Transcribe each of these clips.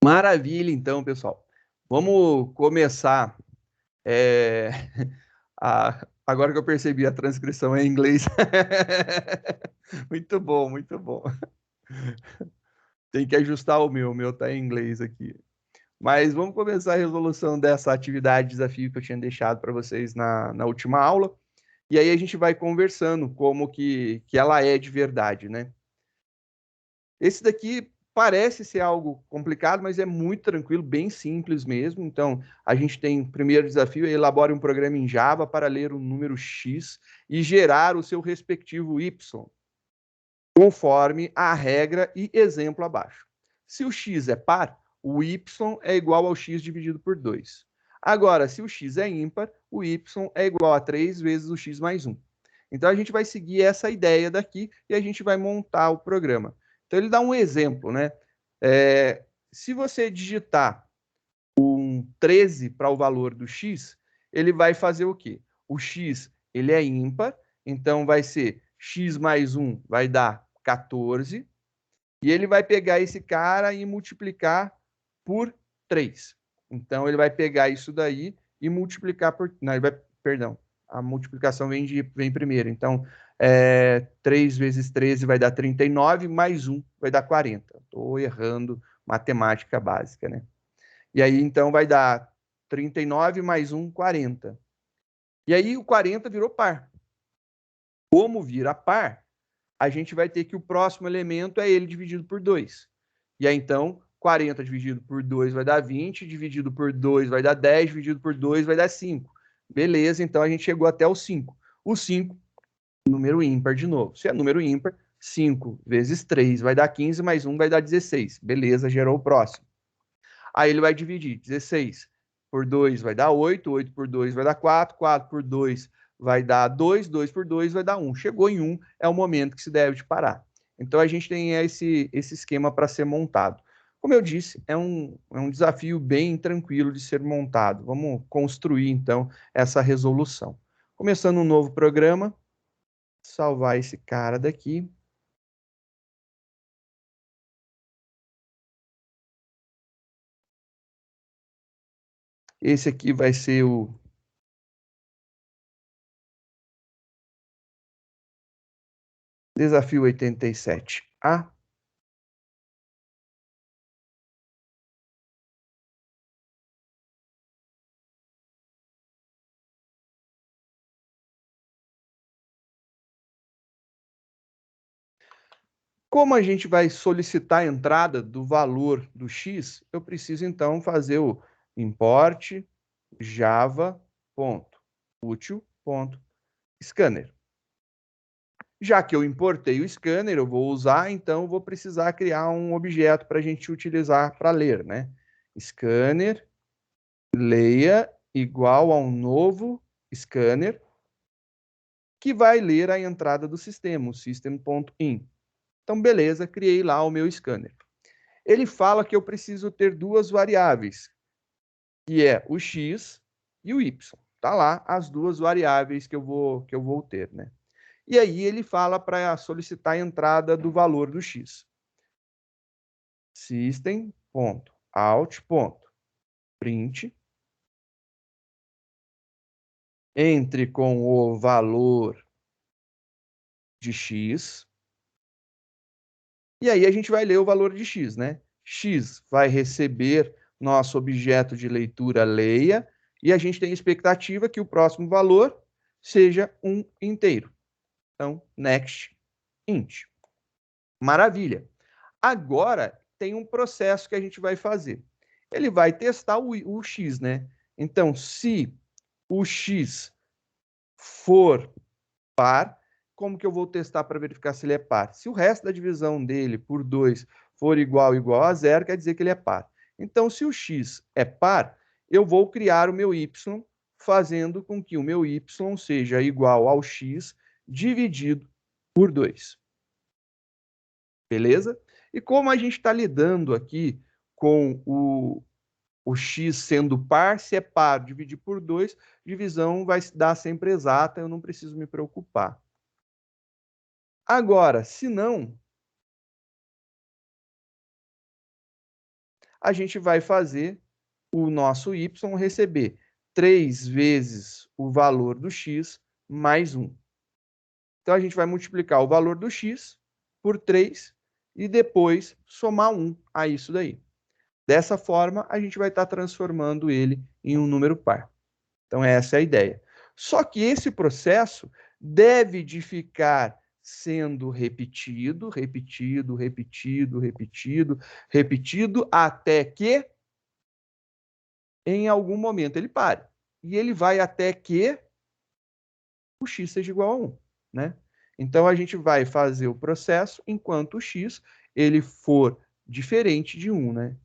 Maravilha, então, pessoal. Vamos começar. é, Agora que eu percebi, a transcrição é em inglês. Muito bom, muito bom. Tem que ajustar o meu tá em inglês aqui. Mas vamos começar a resolução dessa atividade, desafio que eu tinha deixado para vocês na última aula. E aí a gente vai conversando como que ela é de verdade, né? Esse daqui parece ser algo complicado, mas é muito tranquilo, bem simples mesmo. Então, a gente tem o primeiro desafio: elabore um programa em Java para ler um número X e gerar o seu respectivo Y, conforme a regra e exemplo abaixo. Se o X é par, o Y é igual ao X dividido por 2. Agora, se o X é ímpar, o Y é igual a 3 vezes o X mais 1. Então, a gente vai seguir essa ideia daqui e a gente vai montar o programa. Então, ele dá um exemplo, né? Se você digitar um 13 para o valor do X, ele vai fazer o quê? O X, ele é ímpar, então vai ser X mais 1 vai dar 14, e ele vai pegar esse cara e multiplicar por 3. Então, ele vai pegar isso daí e multiplicar por... Não, ele vai... Perdão, a multiplicação vem primeiro. Então, 3 vezes 13 vai dar 39, mais 1 vai dar 40. Estou errando matemática básica, né? E aí, então, vai dar 39 mais 1, 40. E aí, o 40 virou par. Como vira par, a gente vai ter que o próximo elemento é ele dividido por 2. E aí, então, 40 dividido por 2 vai dar 20, dividido por 2 vai dar 10, dividido por 2 vai dar 5. Beleza, então a gente chegou até o 5. O 5, número ímpar de novo. Se é número ímpar, 5 vezes 3 vai dar 15, mais 1 vai dar 16. Beleza, gerou o próximo. Aí ele vai dividir 16 por 2 vai dar 8, 8 por 2 vai dar 4, 4 por 2 vai dar 2, 2 por 2 vai dar 1. Chegou em 1, é o momento que se deve de parar. Então a gente tem esse esquema para ser montado. Como eu disse, é um desafio bem tranquilo de ser montado. Vamos construir, então, essa resolução. Começando um novo programa, salvar esse cara daqui. Esse aqui vai ser o desafio 87A. Como a gente vai solicitar a entrada do valor do X, eu preciso então fazer o import java.util.scanner. Já que eu importei o scanner, eu vou usar, então eu vou precisar criar um objeto para a gente utilizar para ler, né? Scanner, leia igual a um novo scanner que vai ler a entrada do sistema, o system.in. Então, beleza, criei lá o meu scanner. Ele fala que eu preciso ter duas variáveis, que é o x e o y. Tá lá as duas variáveis que eu vou ter, né? E aí ele fala para solicitar a entrada do valor do x. System.out.print entre com o valor de x. E aí a gente vai ler o valor de x, né? X vai receber nosso objeto de leitura leia, e a gente tem expectativa que o próximo valor seja um inteiro. Então, next int. Maravilha. Agora tem um processo que a gente vai fazer. Ele vai testar o x, né? Então, se o x for par, como que eu vou testar para verificar se ele é par? Se o resto da divisão dele por 2 for igual a zero, quer dizer que ele é par. Então, se o x é par, eu vou criar o meu y, fazendo com que o meu y seja igual ao x dividido por 2. Beleza? E como a gente está lidando aqui com o x sendo par, se é par, dividir por 2, divisão vai dar sempre exata, eu não preciso me preocupar. Agora, se não, a gente vai fazer o nosso y receber 3 vezes o valor do x mais 1. Então, a gente vai multiplicar o valor do x por 3 e depois somar 1 a isso daí. Dessa forma, a gente vai estar transformando ele em um número par. Então, essa é a ideia. Só que esse processo deve de ficar sendo repetido, repetido, repetido, repetido, repetido, até que em algum momento ele pare. E ele vai até que o x seja igual a 1, né? Então, a gente vai fazer o processo enquanto o x ele for diferente de 1, né?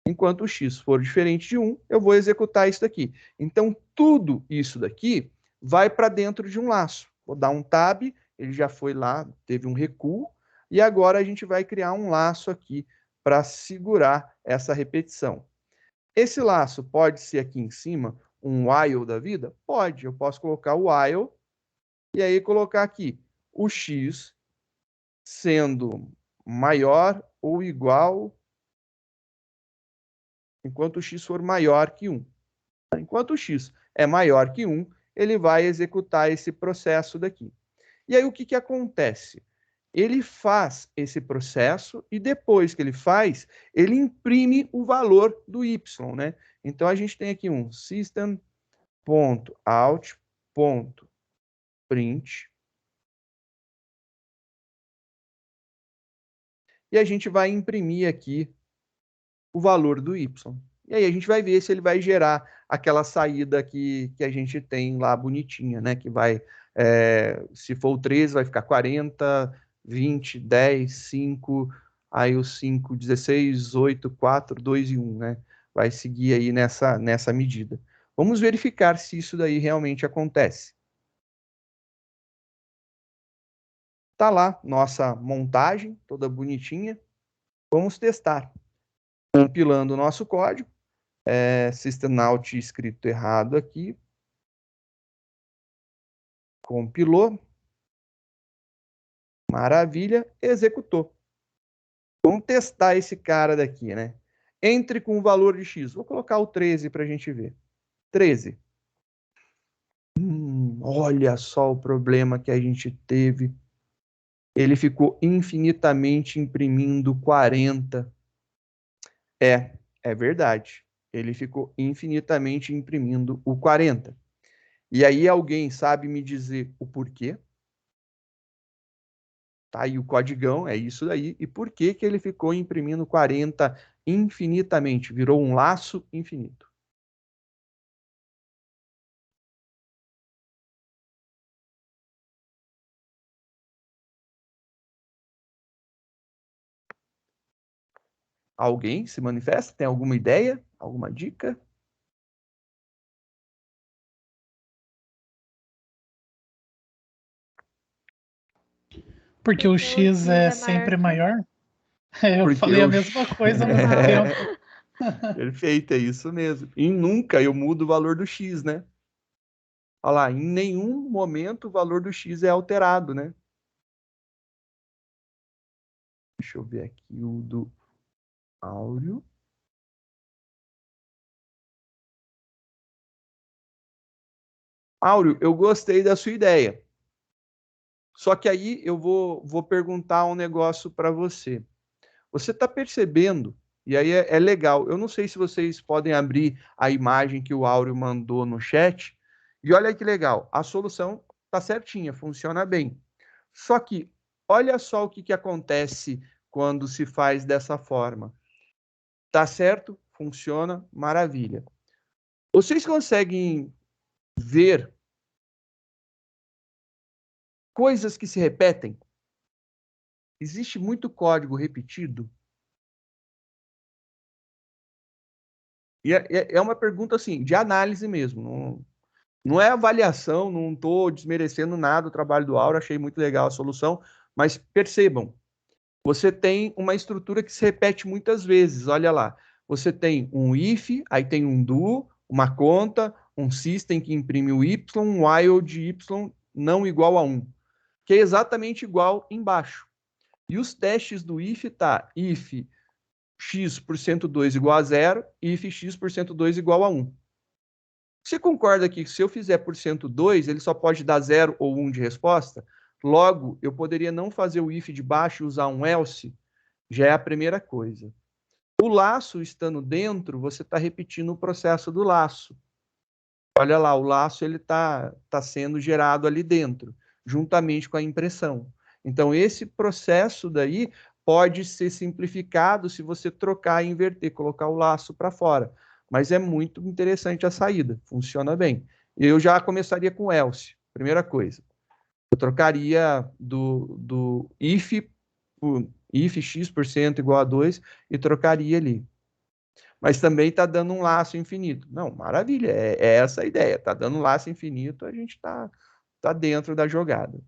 Enquanto o x for diferente de 1, eu vou executar isso daqui. Então, tudo isso daqui vai para dentro de um laço. Vou dar um tab, ele já foi lá, teve um recuo, e agora a gente vai criar um laço aqui para segurar essa repetição. Esse laço pode ser aqui em cima um while da vida? Pode, eu posso colocar o while, e aí colocar aqui o x sendo maior ou igual enquanto o x for maior que 1. Enquanto o x é maior que 1, ele vai executar esse processo daqui. E aí o que acontece? Ele faz esse processo e depois que ele faz, ele imprime o valor do y, né? Então a gente tem aqui um system.out.print e a gente vai imprimir aqui o valor do y. E aí a gente vai ver se ele vai gerar aquela saída que a gente tem lá bonitinha, né? Que vai, se for o 13, vai ficar 40, 20, 10, 5, aí o 5, 16, 8, 4, 2 e 1, né? Vai seguir aí nessa medida. Vamos verificar se isso daí realmente acontece. Tá lá nossa montagem, toda bonitinha. Vamos testar. Compilando o nosso código. Systemout escrito errado aqui. Compilou. Maravilha, executou. Vamos testar esse cara daqui, né? Entre com o valor de x. Vou colocar o 13 para a gente ver. 13. Olha só o problema que a gente teve. Ele ficou infinitamente imprimindo 40. É verdade. Ele ficou infinitamente imprimindo o 40. E aí alguém sabe me dizer o porquê? Tá aí o codigão, é isso daí. E por que que ele ficou imprimindo 40 infinitamente? Virou um laço infinito. Alguém se manifesta? Tem alguma ideia? Alguma dica? Porque o X é sempre maior? Eu Porque falei a mesma coisa ao mesmo tempo. Perfeito, é isso mesmo. E nunca eu mudo o valor do X, né? Olha lá, em nenhum momento o valor do X é alterado, né? Deixa eu ver aqui o do Áureo. Áureo, eu gostei da sua ideia. Só que aí eu vou perguntar um negócio para você. Você está percebendo, e aí é legal, eu não sei se vocês podem abrir a imagem que o Áureo mandou no chat, e olha que legal, a solução está certinha, funciona bem. Só que olha só o que acontece quando se faz dessa forma. Tá certo? Funciona, maravilha. Vocês conseguem ver coisas que se repetem? Existe muito código repetido? E é uma pergunta assim, de análise mesmo. Não é avaliação, não estou desmerecendo nada o trabalho do Aura, achei muito legal a solução, mas percebam, você tem uma estrutura que se repete muitas vezes, olha lá. Você tem um if, aí tem um do, uma conta, um system que imprime o y, um while de y não igual a 1, que é exatamente igual embaixo. E os testes do if tá if x por 102 igual a 0, if x por 102 igual a 1. Você concorda que se eu fizer por 102, ele só pode dar 0 ou 1 de resposta? Logo, eu poderia não fazer o if de baixo e usar um else? Já é a primeira coisa. O laço estando dentro, você está repetindo o processo do laço. Olha lá, o laço ele tá sendo gerado ali dentro, juntamente com a impressão. Então, esse processo daí pode ser simplificado se você trocar e inverter, colocar o laço para fora. Mas é muito interessante a saída, funciona bem. Eu já começaria com else, primeira coisa. Eu trocaria do if x% igual a 2 e trocaria ali. Mas também está dando um laço infinito. Não, maravilha, é essa a ideia. Está dando um laço infinito, a gente tá dentro da jogada.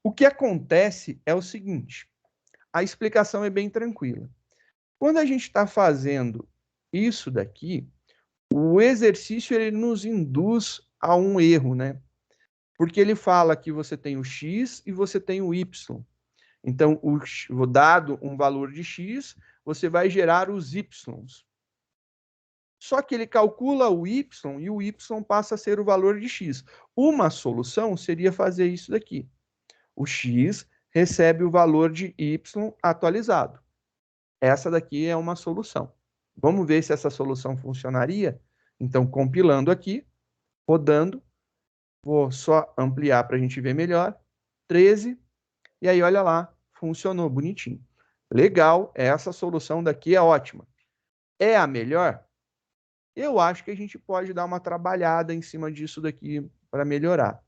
O que acontece é o seguinte, a explicação é bem tranquila. Quando a gente está fazendo isso daqui, o exercício ele nos induz a um erro, né? Porque ele fala que você tem o x e você tem o y. Então, dado um valor de x, você vai gerar os y's. Só que ele calcula o y e o y passa a ser o valor de x. Uma solução seria fazer isso daqui. O x recebe o valor de y atualizado. Essa daqui é uma solução. Vamos ver se essa solução funcionaria? Então, compilando aqui, rodando, vou só ampliar para a gente ver melhor. 13, e aí olha lá, funcionou bonitinho. Legal, essa solução daqui é ótima. É a melhor? Eu acho que a gente pode dar uma trabalhada em cima disso daqui para melhorar.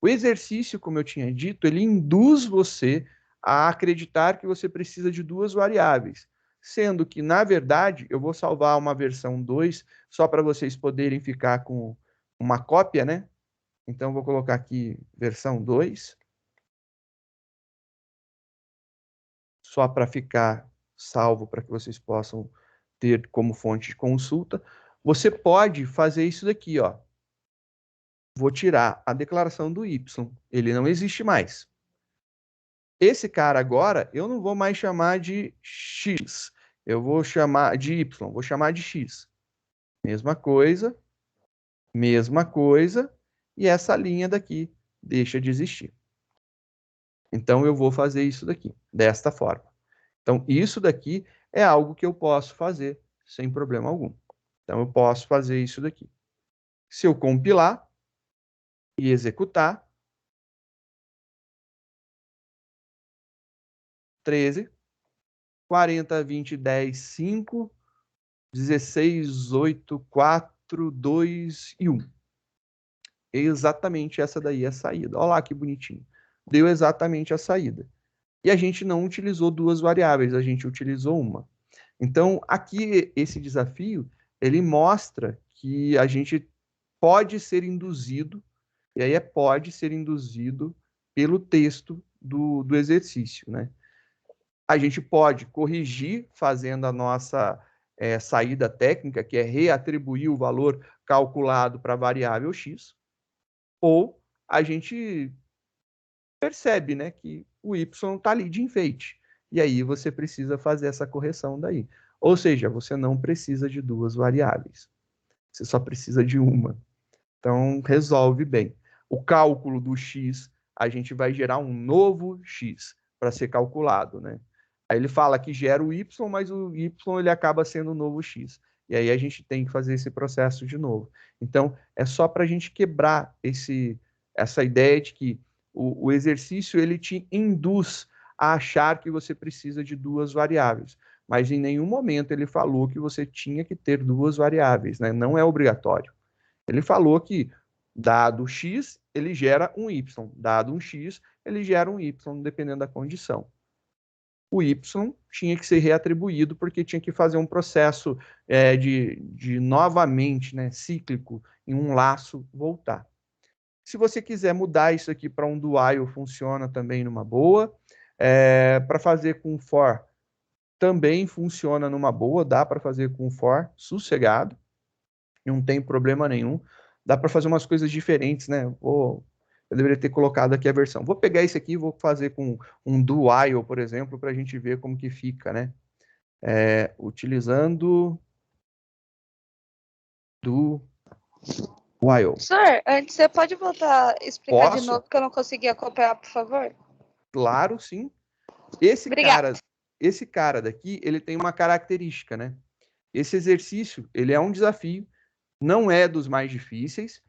O exercício, como eu tinha dito, ele induz você a acreditar que você precisa de duas variáveis, sendo que, na verdade, eu vou salvar uma versão 2 só para vocês poderem ficar com uma cópia, né? Então, eu vou colocar aqui versão 2, só para ficar salvo, para que vocês possam ter como fonte de consulta. Você pode fazer isso daqui, ó. Vou tirar a declaração do y. Ele não existe mais. Esse cara agora, eu não vou mais chamar de x. Eu vou chamar de y. Vou chamar de x. Mesma coisa. Mesma coisa. E essa linha daqui deixa de existir. Então, eu vou fazer isso daqui, desta forma. Então, isso daqui é algo que eu posso fazer sem problema algum. Então, eu posso fazer isso daqui. Se eu compilar e executar, 13, 40, 20, 10, 5, 16, 8, 4, 2 e 1. É exatamente essa daí a saída. Olha lá que bonitinho. Deu exatamente a saída. E a gente não utilizou duas variáveis, a gente utilizou uma. Então, aqui, esse desafio, ele mostra que a gente pode ser induzido, e aí pode ser induzido pelo texto do exercício, né? A gente pode corrigir fazendo a nossa saída técnica, que é reatribuir o valor calculado para a variável x, ou a gente percebe, né, que o y está ali de enfeite. E aí você precisa fazer essa correção daí. Ou seja, você não precisa de duas variáveis. Você só precisa de uma. Então, resolve bem. O cálculo do x, a gente vai gerar um novo x para ser calculado, né? Aí ele fala que gera o y, mas o y ele acaba sendo o novo x. E aí a gente tem que fazer esse processo de novo. Então, é só para a gente quebrar essa ideia de que o exercício ele te induz a achar que você precisa de duas variáveis. Mas em nenhum momento ele falou que você tinha que ter duas variáveis, né? Não é obrigatório. Ele falou que, dado x, ele gera um y. Dado um x, ele gera um y, dependendo da condição. O y tinha que ser reatribuído porque tinha que fazer um processo de novamente, né, cíclico, em um laço voltar. Se você quiser mudar isso aqui para um do while, funciona também numa boa. Para fazer com for, também funciona numa boa, dá para fazer com for sossegado, não tem problema nenhum. Dá para fazer umas coisas diferentes, né? Eu deveria ter colocado aqui a versão. Vou pegar esse aqui e vou fazer com um do while, por exemplo, para a gente ver como que fica, né? utilizando do while. Professor, antes você pode voltar a explicar de Posso? novo que eu não consegui acompanhar, por favor? Claro, sim. Esse Obrigada. cara daqui, ele tem uma característica, né? Esse exercício, ele é um desafio, não é dos mais difíceis,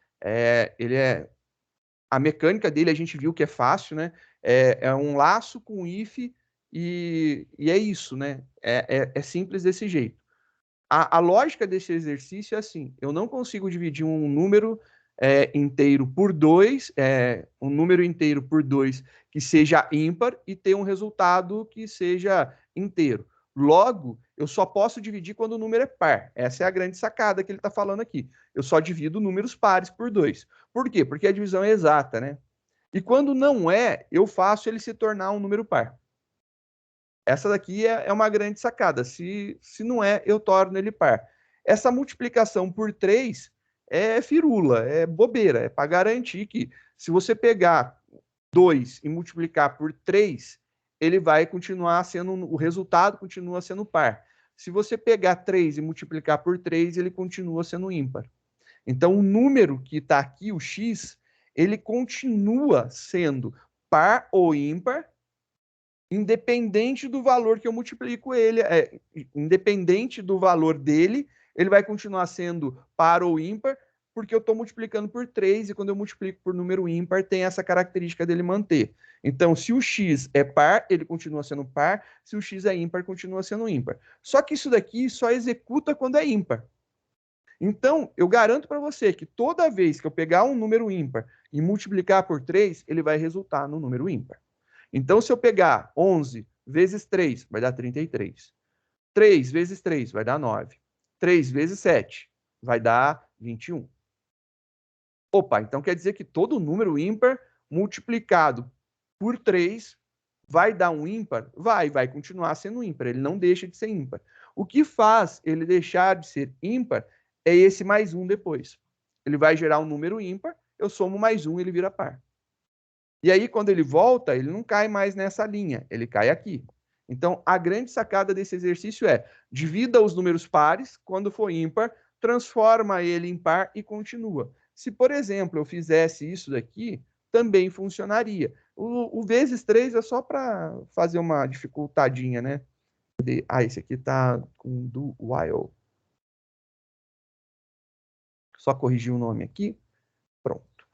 a mecânica dele a gente viu que é fácil, né? É um laço com if e é isso, né? É simples desse jeito. A lógica desse exercício é assim: eu não consigo dividir um número inteiro por 2, um número inteiro por 2 que seja ímpar e ter um resultado que seja inteiro. Logo, eu só posso dividir quando o número é par. Essa é a grande sacada que ele está falando aqui. Eu só divido números pares por 2. Por quê? Porque a divisão é exata, né? E quando não é, eu faço ele se tornar um número par. Essa daqui é uma grande sacada. Se não é, eu torno ele par. Essa multiplicação por 3 é firula, é bobeira. É para garantir que se você pegar 2 e multiplicar por 3, ele vai continuar sendo, o resultado continua sendo par. Se você pegar 3 e multiplicar por 3, ele continua sendo ímpar. Então, o número que está aqui, o x, ele continua sendo par ou ímpar, independente do valor que eu multiplico ele, independente do valor dele, ele vai continuar sendo par ou ímpar, porque eu estou multiplicando por 3, e quando eu multiplico por número ímpar, tem essa característica dele manter. Então, se o x é par, ele continua sendo par, se o x é ímpar, continua sendo ímpar. Só que isso daqui só executa quando é ímpar. Então, eu garanto para você que toda vez que eu pegar um número ímpar e multiplicar por 3, ele vai resultar no número ímpar. Então, se eu pegar 11 vezes 3, vai dar 33. 3 vezes 3 vai dar 9. 3 vezes 7 vai dar 21. Opa, então quer dizer que todo número ímpar multiplicado por 3 vai dar um ímpar? Vai continuar sendo ímpar, ele não deixa de ser ímpar. O que faz ele deixar de ser ímpar é esse mais um depois. Ele vai gerar um número ímpar, eu somo mais um, ele vira par. E aí, quando ele volta, ele não cai mais nessa linha, ele cai aqui. Então, a grande sacada desse exercício é: divida os números pares, quando for ímpar, transforma ele em par e continua. Se, por exemplo, eu fizesse isso daqui, também funcionaria. O vezes 3 é só para fazer uma dificultadinha, né? Esse aqui está com do while. Só corrigir o nome aqui. Pronto.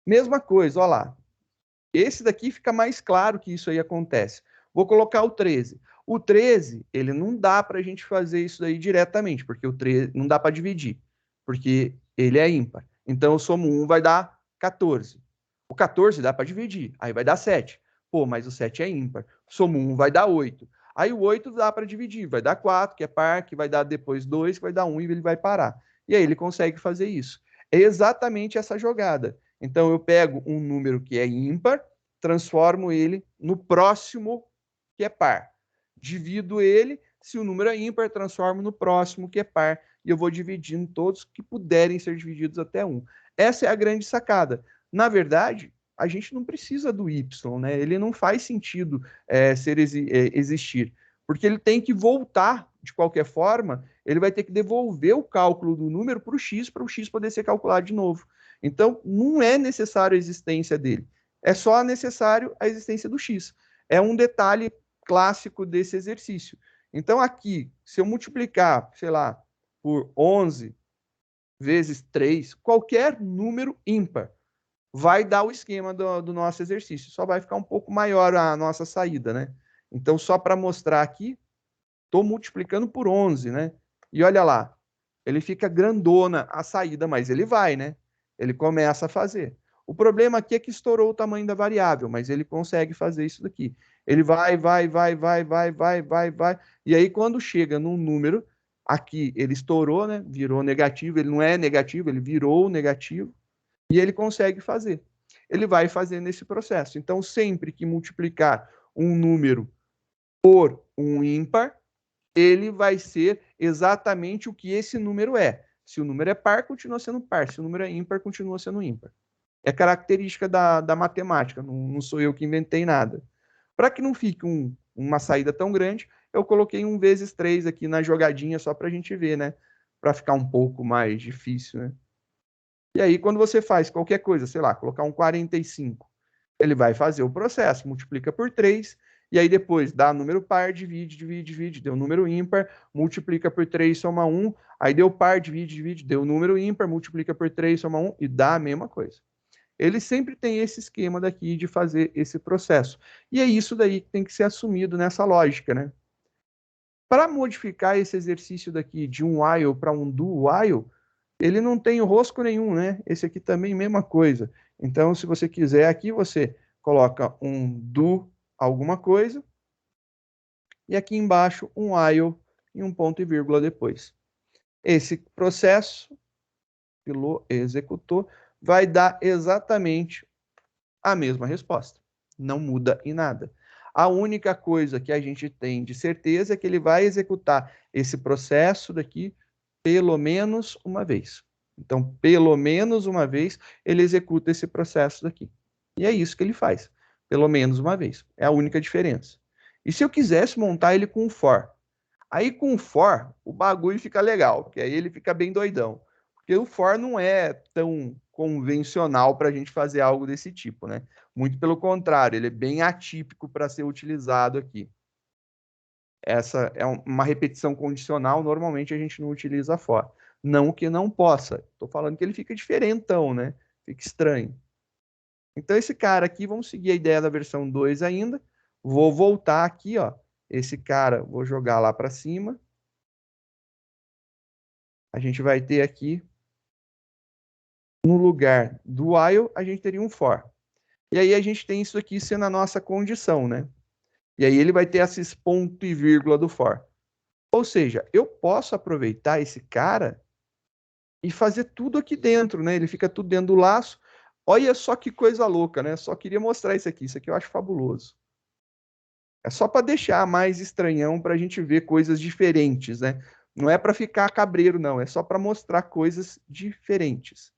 Mesma coisa, olha lá. Esse daqui fica mais claro que isso aí acontece. Vou colocar o 13. O 13, ele não dá para a gente fazer isso daí diretamente, porque o 13 não dá para dividir, porque ele é ímpar. Então, eu somo 1, vai dar 14. O 14 dá para dividir, aí vai dar 7. Pô, mas o 7 é ímpar. Somo 1, vai dar 8. Aí o 8 dá para dividir, vai dar 4, que é par, que vai dar depois 2, que vai dar 1 e ele vai parar. E aí ele consegue fazer isso. É exatamente essa jogada. Então, eu pego um número que é ímpar, transformo ele no próximo, que é par. Divido ele, se o número é ímpar, transformo no próximo, que é par. E eu vou dividindo todos que puderem ser divididos até 1. Essa é a grande sacada. Na verdade, a gente não precisa do y, né? Ele não faz sentido existir, porque ele tem que voltar de qualquer forma, ele vai ter que devolver o cálculo do número para o x poder ser calculado de novo. Então, não é necessário a existência dele. É só necessário a existência do x. É um detalhe clássico desse exercício. Então, aqui, se eu multiplicar, sei lá, por 11 vezes 3, qualquer número ímpar, vai dar o esquema do nosso exercício. Só vai ficar um pouco maior a nossa saída, né? Então, só para mostrar aqui, estou multiplicando por 11, né? E olha lá, ele fica grandona a saída, mas ele vai, né? Ele começa a fazer. O problema aqui é que estourou o tamanho da variável, mas ele consegue fazer isso daqui. Ele vai, e aí quando chega num número, aqui ele estourou, né? Virou negativo, ele não é negativo, ele virou negativo, e ele consegue fazer. Ele vai fazendo esse processo. Então, sempre que multiplicar um número por um ímpar, ele vai ser exatamente o que esse número é. Se o número é par, continua sendo par. Se o número é ímpar, continua sendo ímpar. É característica da matemática, não sou eu que inventei nada. Para que não fique uma saída tão grande, eu coloquei 1 vezes 3 aqui na jogadinha, só para a gente ver, né? Para ficar um pouco mais difícil, né? E aí, quando você faz qualquer coisa, sei lá, colocar um 45, ele vai fazer o processo, multiplica por 3, e aí depois dá número par, divide, deu número ímpar, multiplica por 3, soma 1, aí deu par, divide, deu número ímpar, multiplica por 3, soma 1, e dá a mesma coisa. Ele sempre tem esse esquema daqui de fazer esse processo. E é isso daí que tem que ser assumido nessa lógica, né? Para modificar esse exercício daqui de um while para um do while, ele não tem rosco nenhum, né? Esse aqui também, mesma coisa. Então, se você quiser aqui, você coloca um do alguma coisa, e aqui embaixo um while e um ponto e vírgula depois. Esse processo, executou, vai dar exatamente a mesma resposta. Não muda em nada. A única coisa que a gente tem de certeza é que ele vai executar esse processo daqui pelo menos uma vez. Então, pelo menos uma vez, ele executa esse processo daqui. E é isso que ele faz. Pelo menos uma vez. É a única diferença. E se eu quisesse montar ele com for? Aí com for, o bagulho fica legal, porque aí ele fica bem doidão. Porque o for não é tão convencional para a gente fazer algo desse tipo, né? Muito pelo contrário, ele é bem atípico para ser utilizado aqui. Essa é uma repetição condicional, normalmente a gente não utiliza for. Não que não possa. Estou falando que ele fica diferentão, né? Fica estranho. Então, esse cara aqui, vamos seguir a ideia da versão 2 ainda. Vou voltar aqui, ó. Esse cara, vou jogar lá para cima. A gente vai ter aqui, no lugar do while, a gente teria um for. E aí a gente tem isso aqui sendo a nossa condição, né? E aí ele vai ter esses ponto e vírgula do for. Ou seja, eu posso aproveitar esse cara e fazer tudo aqui dentro, né? Ele fica tudo dentro do laço. Olha só que coisa louca, né? Só queria mostrar isso aqui. Isso aqui eu acho fabuloso. É só para deixar mais estranhão para a gente ver coisas diferentes, né? Não é para ficar cabreiro, não. É só para mostrar coisas diferentes.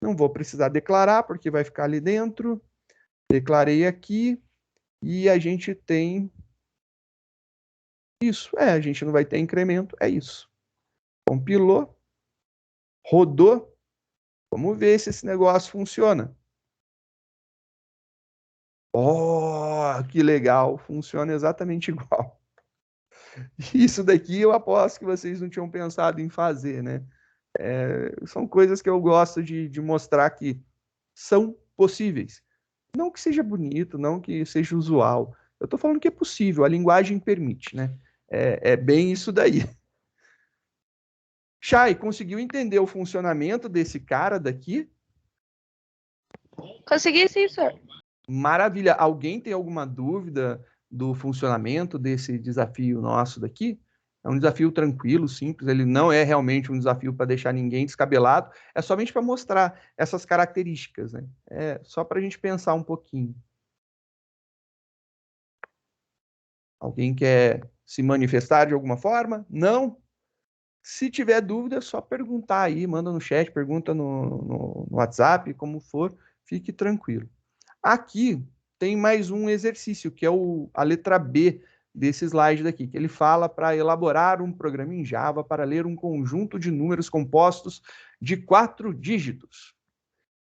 Não vou precisar declarar, porque vai ficar ali dentro. Declarei aqui. E a gente tem isso. A gente não vai ter incremento. É isso. Compilou. Rodou. Vamos ver se esse negócio funciona. Oh, que legal. Funciona exatamente igual. Isso daqui eu aposto que vocês não tinham pensado em fazer, né? São coisas que eu gosto de mostrar que são possíveis. Não que seja bonito, não que seja usual. Eu estou falando que é possível, a linguagem permite, né? É bem isso daí. Chay, conseguiu entender o funcionamento desse cara daqui? Consegui sim, senhor. Maravilha. Alguém tem alguma dúvida do funcionamento desse desafio nosso daqui? É um desafio tranquilo, simples, ele não é realmente um desafio para deixar ninguém descabelado, é somente para mostrar essas características, né? É só para a gente pensar um pouquinho. Alguém quer se manifestar de alguma forma? Não? Se tiver dúvida, é só perguntar aí, manda no chat, pergunta no WhatsApp, como for, fique tranquilo. Aqui tem mais um exercício, que é a letra B desse slide daqui, que ele fala para elaborar um programa em Java para ler um conjunto de números compostos de 4 dígitos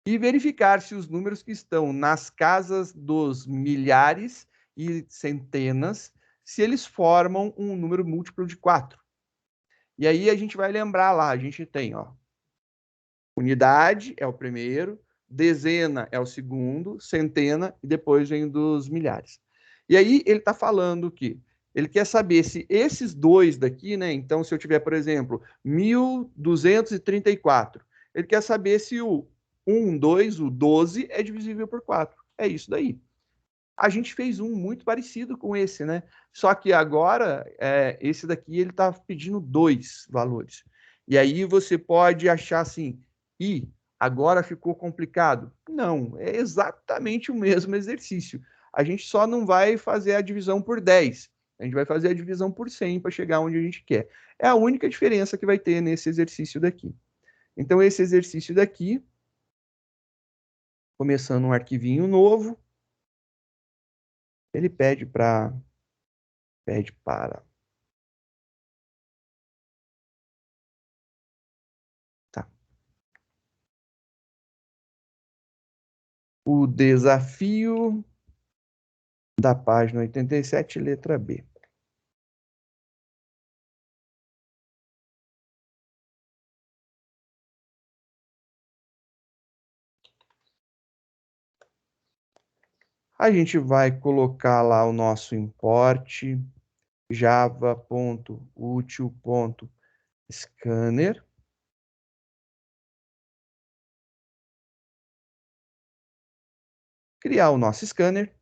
e verificar se os números que estão nas casas dos milhares e centenas, se eles formam um número múltiplo de 4. E aí a gente vai lembrar lá, a gente tem, ó, unidade é o primeiro, dezena é o segundo, centena e depois vem dos milhares. E aí ele está falando que ele quer saber se esses dois daqui, né? Então, se eu tiver, por exemplo, 1234, ele quer saber se o 1, 2, o 12 é divisível por 4. É isso daí. A gente fez um muito parecido com esse, né? Só que agora, esse daqui, ele está pedindo 2 valores. E aí você pode achar assim, agora ficou complicado. Não, é exatamente o mesmo exercício. A gente só não vai fazer a divisão por 10. A gente vai fazer a divisão por 100 para chegar onde a gente quer. É a única diferença que vai ter nesse exercício daqui. Então, esse exercício daqui, começando um arquivinho novo, Ele pede para... Tá. O desafio da página 87, letra B. A gente vai colocar lá o nosso import java.util.scanner. Criar o nosso scanner.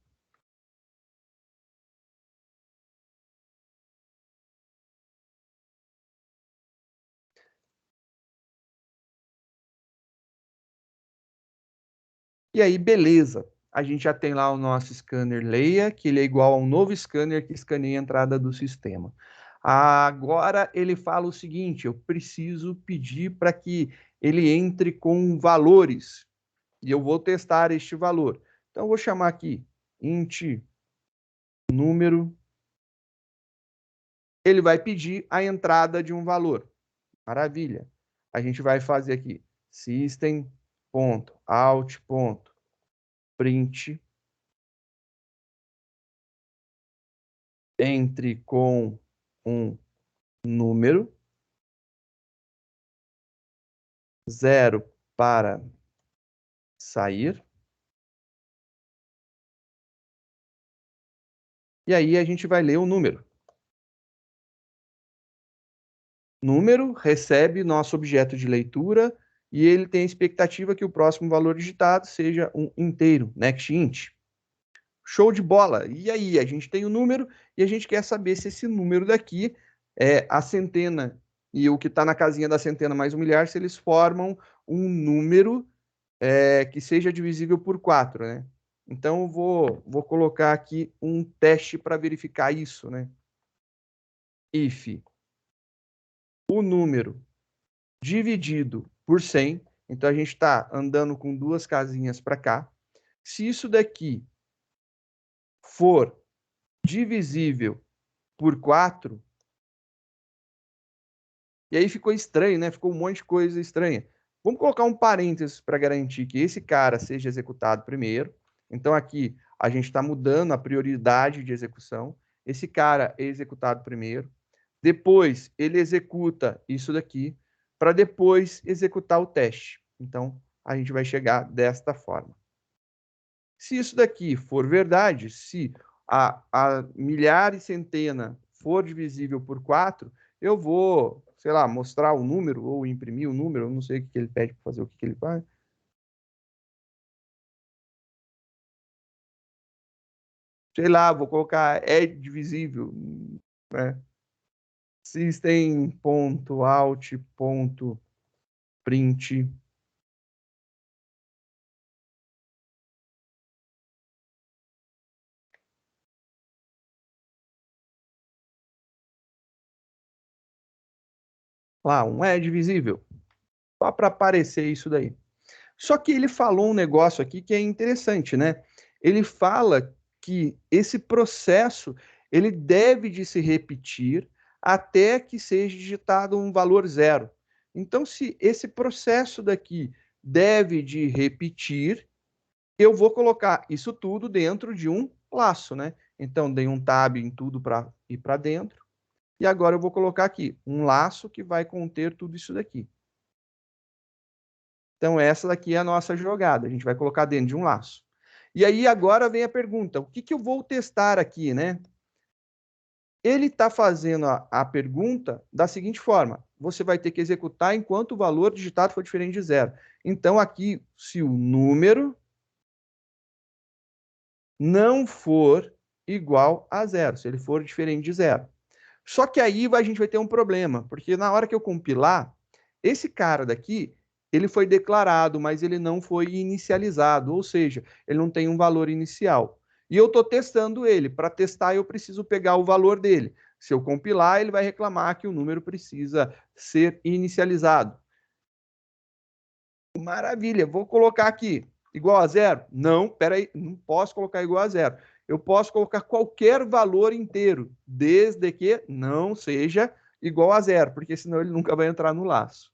E aí, beleza. A gente já tem lá o nosso scanner Leia, que ele é igual a um novo scanner que escaneia a entrada do sistema. Agora ele fala o seguinte, eu preciso pedir para que ele entre com valores. E eu vou testar este valor. Então, eu vou chamar aqui int número. Ele vai pedir a entrada de um valor. Maravilha. A gente vai fazer aqui system.out.print entre com um número 0 para sair. E aí a gente vai ler o número. Número recebe nosso objeto de leitura e ele tem a expectativa que o próximo valor digitado seja um inteiro, nextInt. Show de bola! E aí, a gente tem o número e a gente quer saber se esse número daqui é a centena e o que está na casinha da centena mais um milhar, se eles formam um número que seja divisível por 4, né? Então, eu vou colocar aqui um teste para verificar isso, né? If o número dividido por 100, então a gente está andando com duas casinhas para cá. Se isso daqui for divisível por 4, e aí ficou estranho, né? Ficou um monte de coisa estranha. Vamos colocar um parênteses para garantir que esse cara seja executado primeiro. Então, aqui a gente está mudando a prioridade de execução. Esse cara é executado primeiro. Depois, ele executa isso daqui, para depois executar o teste. Então, a gente vai chegar desta forma. Se isso daqui for verdade, se a milhar e centena for divisível por 4, eu vou, sei lá, mostrar o número ou imprimir o número, eu não sei o que ele pede para fazer, o que ele faz. Sei lá, vou colocar é divisível, né? System.out.print lá, um é divisível. Só para aparecer isso daí. Só que ele falou um negócio aqui que é interessante, né? Ele fala que esse processo ele deve de se repetir até que seja digitado um valor 0. Então, se esse processo daqui deve de repetir, eu vou colocar isso tudo dentro de um laço, né? Então, dei um tab em tudo para ir para dentro. E agora eu vou colocar aqui um laço que vai conter tudo isso daqui. Então, essa daqui é a nossa jogada. A gente vai colocar dentro de um laço. E aí, agora vem a pergunta. O que eu vou testar aqui, né? Ele está fazendo a pergunta da seguinte forma. Você vai ter que executar enquanto o valor digitado for diferente de 0. Então, aqui, se o número não for igual a 0, se ele for diferente de 0. Só que aí a gente vai ter um problema, porque na hora que eu compilar, esse cara daqui, ele foi declarado, mas ele não foi inicializado, ou seja, ele não tem um valor inicial. E eu estou testando ele. Para testar, eu preciso pegar o valor dele. Se eu compilar, ele vai reclamar que o número precisa ser inicializado. Maravilha, vou colocar aqui igual a 0? Não, peraí, não posso colocar igual a 0. eu posso colocar qualquer valor inteiro, desde que não seja igual a zero, porque senão ele nunca vai entrar no laço.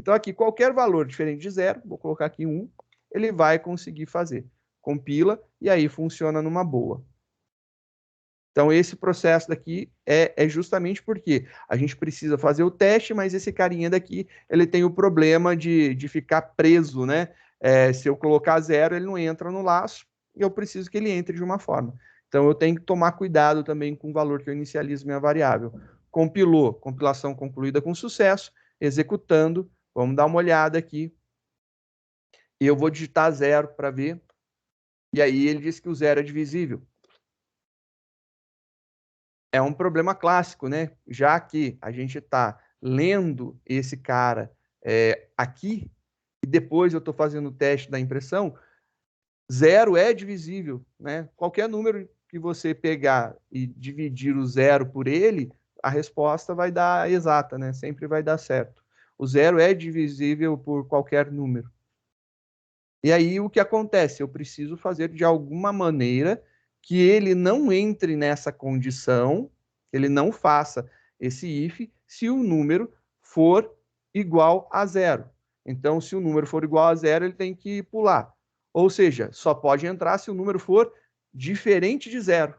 Então, aqui, qualquer valor diferente de zero, vou colocar aqui 1, ele vai conseguir fazer. Compila, e aí funciona numa boa. Então, esse processo daqui é justamente porque a gente precisa fazer o teste, mas esse carinha daqui, ele tem o problema de ficar preso, né? Se eu colocar zero, ele não entra no laço, e eu preciso que ele entre de uma forma. Então, eu tenho que tomar cuidado também com o valor que eu inicializo minha variável. Compilou, compilação concluída com sucesso, executando, vamos dar uma olhada aqui. E eu vou digitar zero para ver. E aí ele diz que o zero é divisível. É um problema clássico, né? Já que a gente está lendo esse cara aqui, e depois eu estou fazendo o teste da impressão, zero é divisível, né? Qualquer número que você pegar e dividir o zero por ele, a resposta vai dar exata, né? Sempre vai dar certo. O zero é divisível por qualquer número. E aí o que acontece? Eu preciso fazer de alguma maneira que ele não entre nessa condição, ele não faça esse if, se o número for igual a zero. Então, se o número for igual a zero, ele tem que pular. Ou seja, só pode entrar se o número for diferente de zero.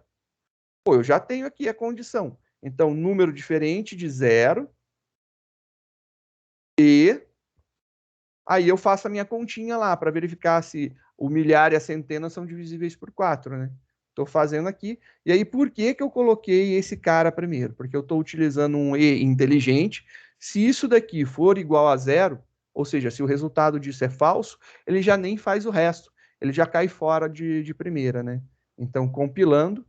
Pô, eu já tenho aqui a condição. Então, número diferente de zero e aí eu faço a minha continha lá para verificar se o milhar e a centena são divisíveis por 4, né? Estou fazendo aqui. E aí, por que eu coloquei esse cara primeiro? Porque eu estou utilizando um E inteligente. Se isso daqui for igual a zero, ou seja, se o resultado disso é falso, ele já nem faz o resto. Ele já cai fora de primeira, né? Então, compilando,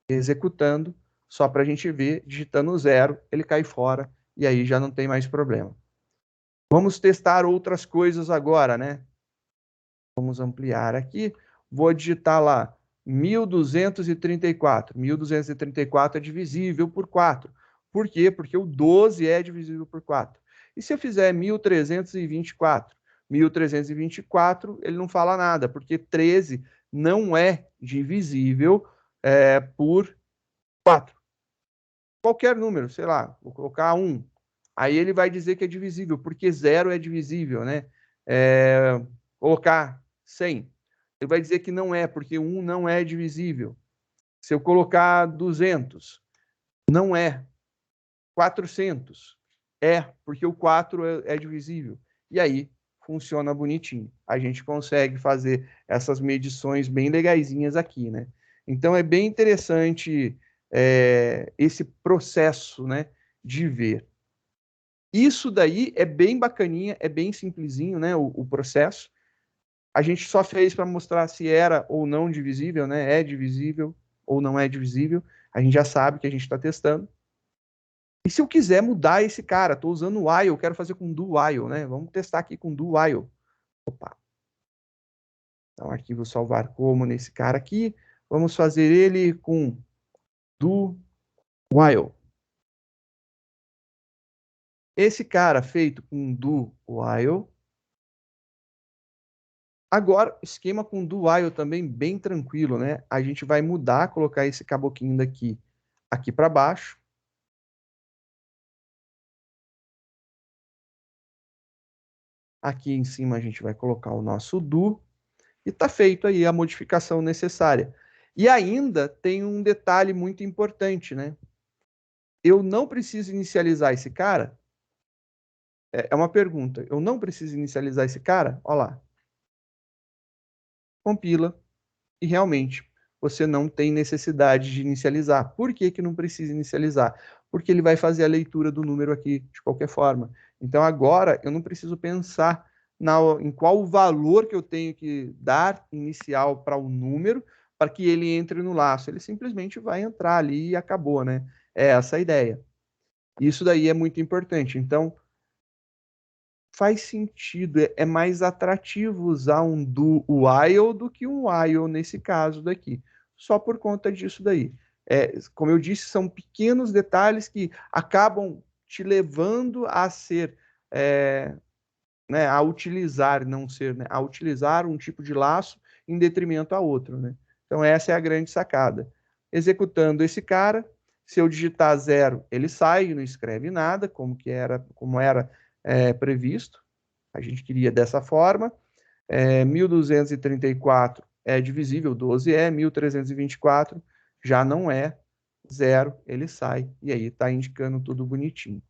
executando, só para a gente ver, digitando zero, ele cai fora e aí já não tem mais problema. Vamos testar outras coisas agora, né? Vamos ampliar aqui. Vou digitar lá 1234. 1234 é divisível por 4. Por quê? Porque o 12 é divisível por 4. E se eu fizer 1324? 1324, ele não fala nada, porque 13 não é divisível por 4. Qualquer número, sei lá, vou colocar 1. Aí ele vai dizer que é divisível, porque 0 é divisível, né? Colocar 100. Ele vai dizer que não é, porque 1 não é divisível. Se eu colocar 200, não é. 400, porque o 4 é divisível. E aí funciona bonitinho. A gente consegue fazer essas medições bem legaisinhas aqui, né? Então é bem interessante esse processo, né, de ver. Isso daí é bem bacaninha, é bem simplesinho, né, o processo. A gente só fez para mostrar se era ou não divisível, né? É divisível ou não é divisível. A gente já sabe que a gente está testando. E se eu quiser mudar esse cara, estou usando o while, eu quero fazer com do while, né? Vamos testar aqui com do while. Opa. Então, arquivo salvar como nesse cara aqui. Vamos fazer ele com do while. Esse cara feito com do while. Agora, esquema com do while também bem tranquilo, né? A gente vai mudar, colocar esse caboquinho daqui aqui para baixo. Aqui em cima a gente vai colocar o nosso do e está feito aí a modificação necessária. E ainda tem um detalhe muito importante, né? Eu não preciso inicializar esse cara? É uma pergunta. Eu não preciso inicializar esse cara? Olha lá. Compila e realmente você não tem necessidade de inicializar. Por que que não precisa inicializar? Porque ele vai fazer a leitura do número aqui de qualquer forma. Então agora eu não preciso pensar em qual o valor que eu tenho que dar inicial para o número para que ele entre no laço. Ele simplesmente vai entrar ali e acabou, né? É essa a ideia. Isso daí é muito importante. Então, faz sentido, é mais atrativo usar um do while do que um while nesse caso daqui, só por conta disso daí. Como eu disse, são pequenos detalhes que acabam te levando a ser, né, a utilizar, não ser, né, a utilizar um tipo de laço em detrimento a outro, né? Então essa é a grande sacada. Executando esse cara, se eu digitar 0, ele sai, não escreve nada, como era previsto. A gente queria dessa forma. 1.234 é divisível, 12 é, 1.324 já não é, 0, ele sai, e aí está indicando tudo bonitinho.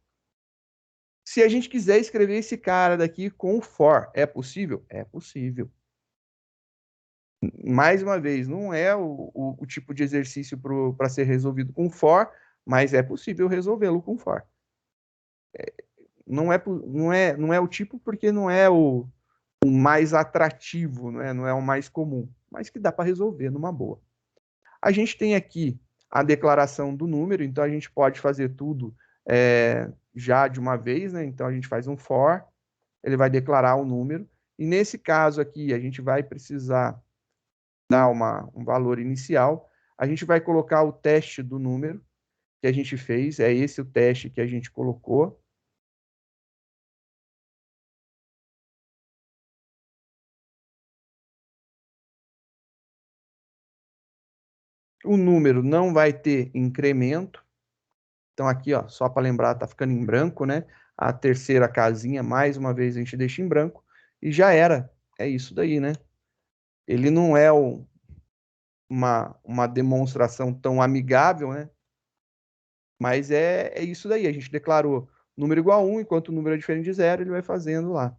Se a gente quiser escrever esse cara daqui com o for, é possível? É possível. Mais uma vez, não é o tipo de exercício para ser resolvido com for, mas é possível resolvê-lo com for. Não é o tipo porque não é o mais atrativo, não é o mais comum, mas que dá para resolver numa boa. A gente tem aqui a declaração do número, então a gente pode fazer tudo já de uma vez, né? Então a gente faz um for, ele vai declarar o número, e nesse caso aqui a gente vai precisar dar um valor inicial, a gente vai colocar o teste do número que a gente fez, é esse o teste que a gente colocou. O número não vai ter incremento. Então aqui, ó, só para lembrar, tá ficando em branco, né? A terceira casinha, mais uma vez, a gente deixa em branco. E já era. É isso daí, né? Ele não é uma demonstração tão amigável, né? Mas é isso daí. A gente declarou número igual a 1, enquanto o número é diferente de 0, ele vai fazendo lá.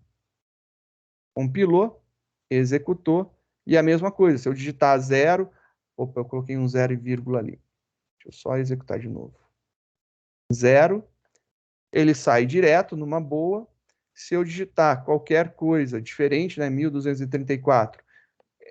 Compilou, executou, e a mesma coisa. Se eu digitar 0, opa, eu coloquei um 0 e vírgula ali. Deixa eu só executar de novo. 0, ele sai direto numa boa. Se eu digitar qualquer coisa diferente, né, 1234,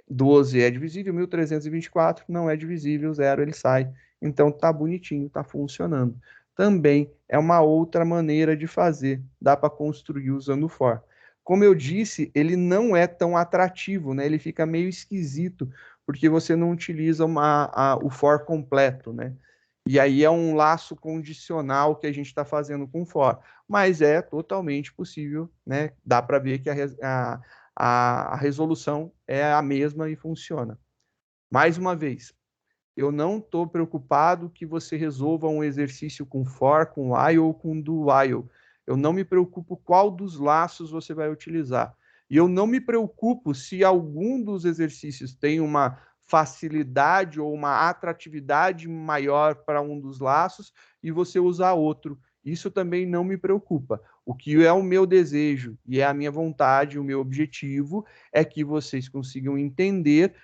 12 é divisível, 1324 não é divisível, 0 ele sai. Então tá bonitinho, tá funcionando. Também é uma outra maneira de fazer, dá para construir usando o for. Como eu disse, ele não é tão atrativo, né? Ele fica meio esquisito, porque você não utiliza o for completo, né? E aí é um laço condicional que a gente está fazendo com for. Mas é totalmente possível, né? Dá para ver que a resolução é a mesma e funciona. Mais uma vez, eu não estou preocupado que você resolva um exercício com for, com while ou com do while. Eu não me preocupo qual dos laços você vai utilizar. E eu não me preocupo se algum dos exercícios tem uma facilidade ou uma atratividade maior para um dos laços e você usar outro. Isso também não me preocupa. O que é o meu desejo e é a minha vontade, o meu objetivo é que vocês consigam entender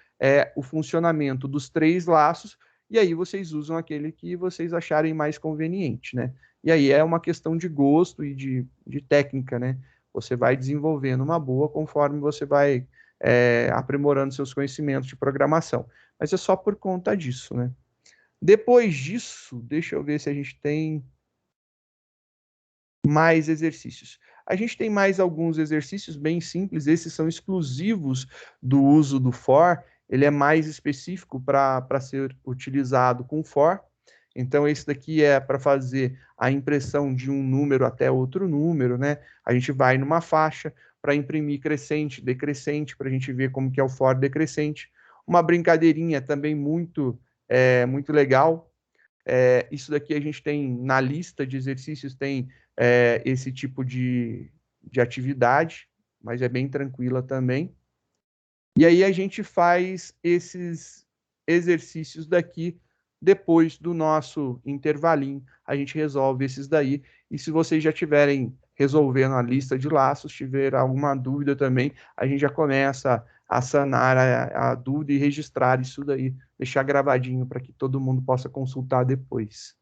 o funcionamento dos 3 laços, e aí vocês usam aquele que vocês acharem mais conveniente, né? E aí é uma questão de gosto e de técnica, né? Você vai desenvolvendo uma boa conforme você vai aprimorando seus conhecimentos de programação. Mas é só por conta disso, né? Depois disso, deixa eu ver se a gente tem mais exercícios. A gente tem mais alguns exercícios bem simples, esses são exclusivos do uso do for, ele é mais específico para ser utilizado com for. Então, esse daqui é para fazer a impressão de um número até outro número, né? A gente vai numa faixa para imprimir crescente, decrescente, para a gente ver como que é o for decrescente. Uma brincadeirinha também muito legal. Isso daqui a gente tem na lista de exercícios, tem esse tipo de atividade, mas é bem tranquila também. E aí a gente faz esses exercícios daqui depois do nosso intervalinho. A gente resolve esses daí. E se vocês já tiverem resolvendo a lista de laços, tiver alguma dúvida também, a gente já começa a sanar a dúvida e registrar isso daí, deixar gravadinho para que todo mundo possa consultar depois.